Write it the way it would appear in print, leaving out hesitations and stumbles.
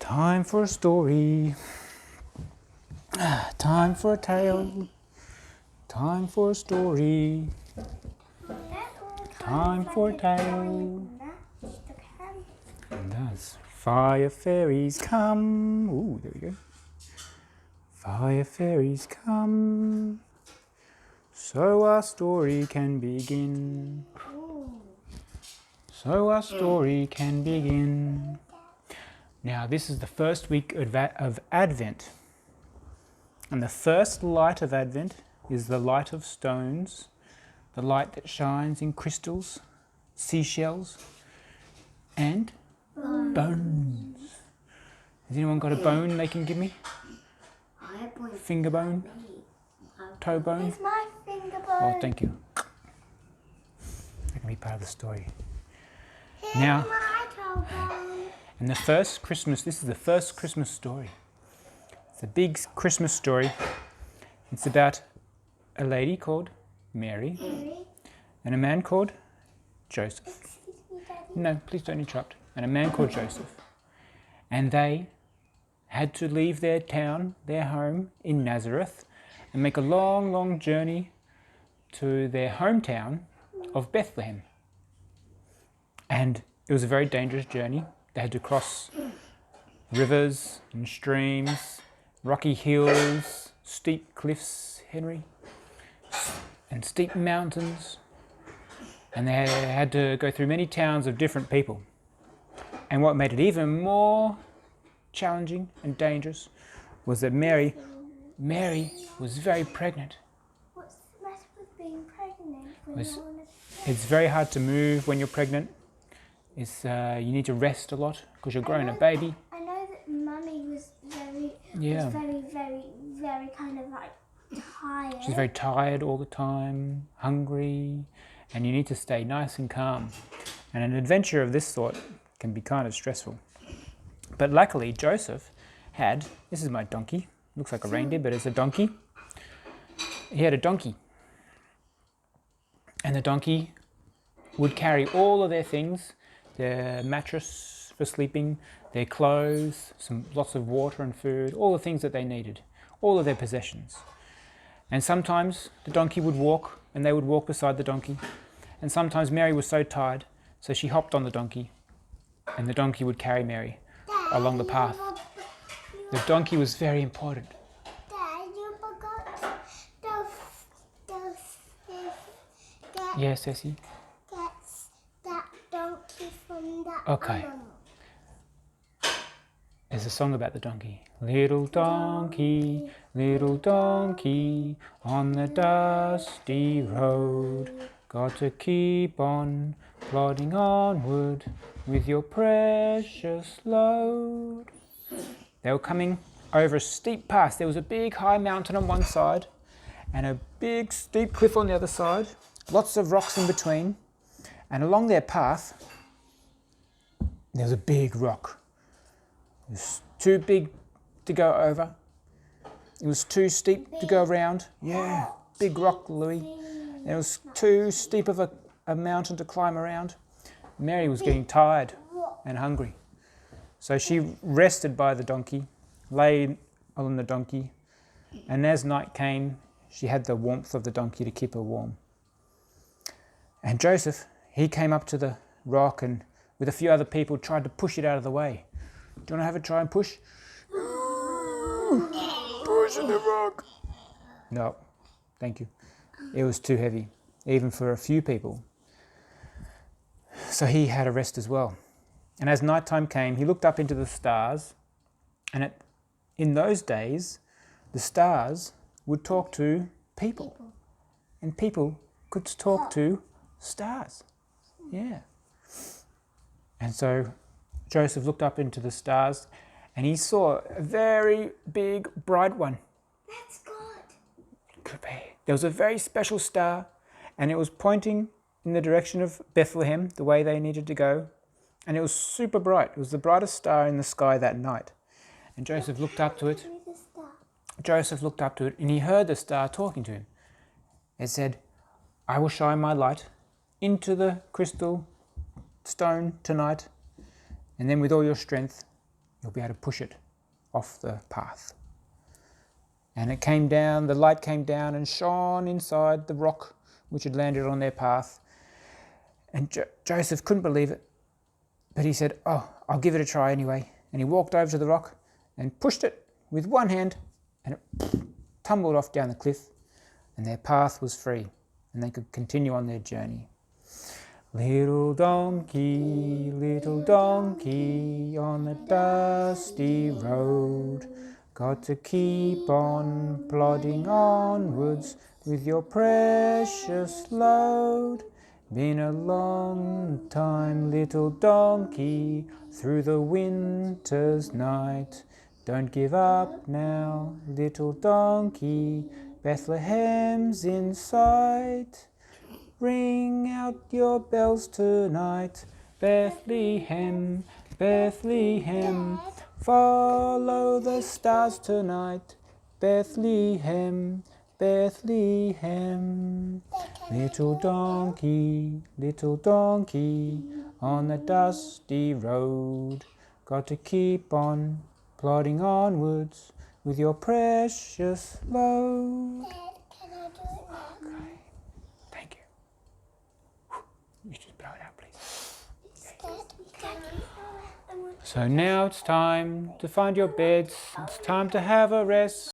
Time for a story. Time for a tale. Time for a story. Time for a tale. And thus, fire fairies come. Ooh, there we go. Fire fairies come. So our story can begin. So our story can begin. Now, this is the first week of Advent. And the first light of Advent is the light of stones, the light that shines in crystals, seashells, and bones. Has anyone got a bone they can give me? Finger bone? Toe bone? It's my finger bone. Oh, thank you. That can be part of the story. Here's Now, my toe bone. and this is the first Christmas story. It's a big Christmas story. It's about a lady called Mary and a man called Joseph. Excuse me, Daddy. No, please don't interrupt. And a man called Joseph. And they had to leave their town, their home in Nazareth, and make a long, long journey to their hometown of Bethlehem. And it was a very dangerous journey. They had to cross rivers and streams, rocky hills, steep cliffs, Henry, and steep mountains. And they had to go through many towns of different people. And what made it even more challenging and dangerous was that Mary was very pregnant. What's the matter with being pregnant? It's very hard to move when you're pregnant. You need to rest a lot because you're growing a baby. I know that Mummy was very kind of like tired. She's very tired all the time, hungry, and you need to stay nice and calm. And an adventure of this sort can be kind of stressful. But luckily, Joseph this is my donkey, looks like a reindeer, but it's a donkey. He had a donkey. And the donkey would carry all of their things, their mattress for sleeping, their clothes, lots of water and food, all the things that they needed, all of their possessions. And sometimes the donkey would walk, and they would walk beside the donkey. And sometimes Mary was so tired, so she hopped on the donkey, and the donkey would carry Mary along the path. The donkey was very important. Dad, you forgot Yes, Essie? that's that donkey from that Okay. animal. There's a song about the donkey. Little donkey, on the dusty road. Got to keep on plodding onward with your precious load. They were coming over a steep pass. There was a big high mountain on one side and a big steep cliff on the other side. Lots of rocks in between. And along their path, there was a big rock. It was too big to go over. It was too steep to go around. Yeah, big rock, Louis. And it was too steep of a mountain to climb around. Mary was getting tired and hungry. So she rested by the donkey, lay on the donkey, and as night came, she had the warmth of the donkey to keep her warm. And Joseph, he came up to the rock and with a few other people tried to push it out of the way. Do you want to have a try and push? Pushing the rock. No, thank you. It was too heavy, even for a few people. So he had a rest as well. And as nighttime came, he looked up into the stars, and in those days, the stars would talk to people, and people could talk to stars. Yeah. And so Joseph looked up into the stars, and he saw a very big, bright one. That's God. Could be. There was a very special star, and it was pointing in the direction of Bethlehem, the way they needed to go. And it was super bright. It was the brightest star in the sky that night. And Joseph looked up to it. And he heard the star talking to him. It said, I will shine my light into the crystal stone tonight, and then with all your strength, you'll be able to push it off the path. And it came down, the light came down and shone inside the rock which had landed on their path. And Joseph couldn't believe it, but he said, "Oh, I'll give it a try anyway." And he walked over to the rock and pushed it with one hand, and it tumbled off down the cliff, and their path was free, and they could continue on their journey. Little donkey on the dusty road, got to keep on plodding onwards with your precious load. Been a long time, little donkey, through the winter's night. Don't give up now, little donkey, Bethlehem's in sight. Ring out your bells tonight, Bethlehem, Bethlehem. Follow the stars tonight, Bethlehem, Bethlehem. Little donkey, on the dusty road, got to keep on plodding onwards with your precious load. Dad, can I do it now? Okay, thank you. You just blow it out, please. So now it's time to find your beds. It's time to have a rest.